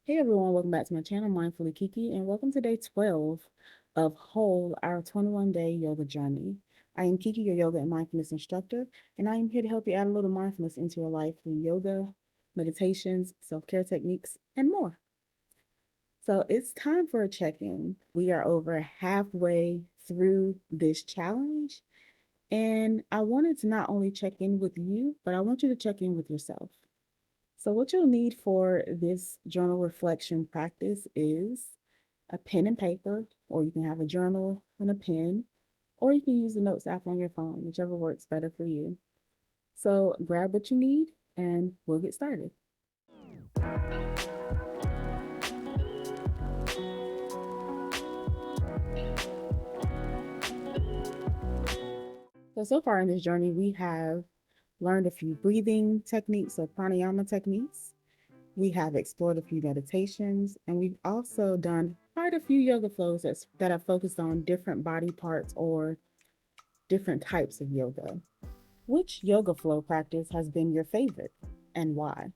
Hey everyone, welcome back to my channel, Mindfully Kiki, and welcome to day 12 of Whole, our 21-day yoga journey. I am Kiki, your yoga and mindfulness instructor, and I am here to help you add a little mindfulness into your life through yoga, meditations, self-care techniques, and more. So it's time for a check-in. We are over halfway through this challenge, and I wanted to not only check in with you, but I want you to check in with yourself. So, what you'll need for this journal reflection practice is a pen and paper, or you can have a journal and a pen, or you can use the notes app on your phone, whichever works better for you. So, grab what you need and we'll get started. So far in this journey, we have learned a few breathing techniques or pranayama techniques. We have explored a few meditations, and we've also done quite a few yoga flows that have focused on different body parts or different types of yoga. Which yoga flow practice has been your favorite and why?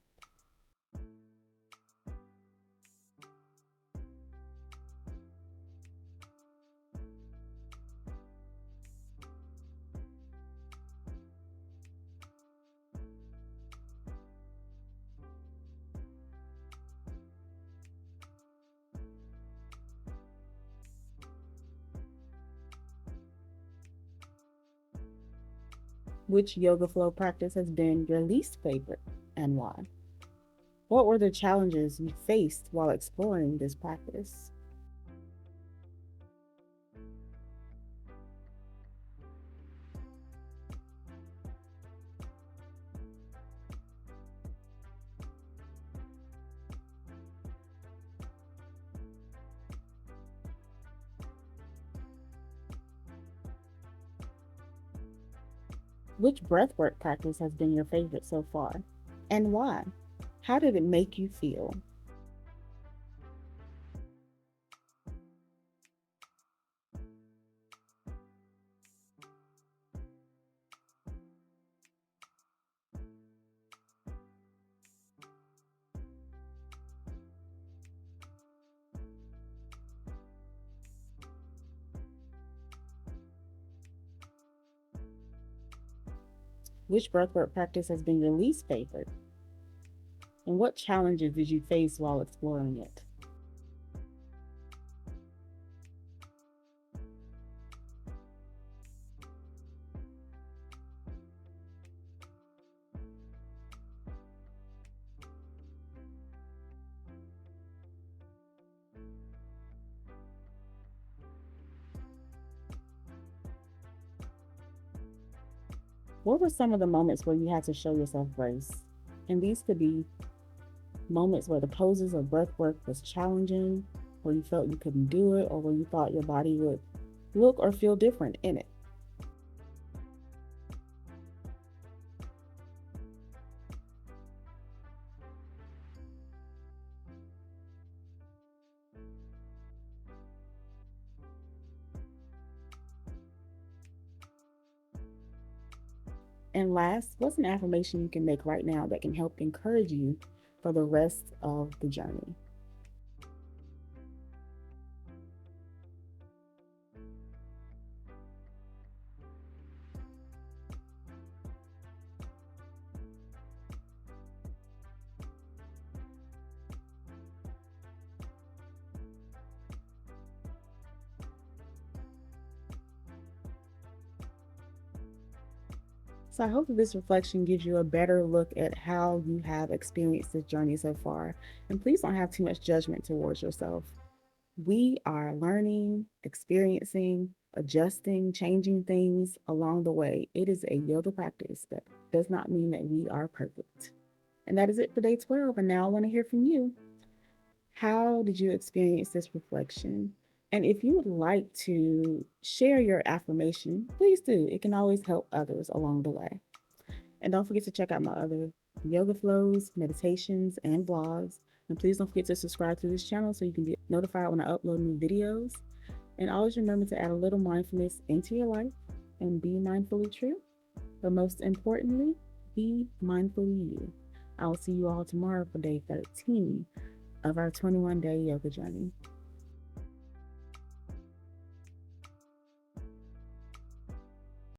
Which yoga flow practice has been your least favorite and why? What were the challenges you faced while exploring this practice? Which breathwork practice has been your favorite so far and why? How did it make you feel? Which breathwork practice has been your least favorite? And what challenges did you face while exploring it? What were some of the moments where you had to show yourself grace? And these could be moments where the poses or breath work was challenging, where you felt you couldn't do it, or where you thought your body would look or feel different in it. And last, what's an affirmation you can make right now that can help encourage you for the rest of the journey? So I hope that this reflection gives you a better look at how you have experienced this journey so far. And please don't have too much judgment towards yourself. We are learning, experiencing, adjusting, changing things along the way. It is a yoga practice that does not mean that we are perfect. And that is it for day 12. And now I want to hear from you. How did you experience this reflection? And if you would like to share your affirmation, please do. It can always help others along the way. And don't forget to check out my other yoga flows, meditations, and blogs. And please don't forget to subscribe to this channel so you can be notified when I upload new videos. And always remember to add a little mindfulness into your life and be mindfully true. But most importantly, be mindfully you. I will see you all tomorrow for day 13 of our 21-day yoga journey.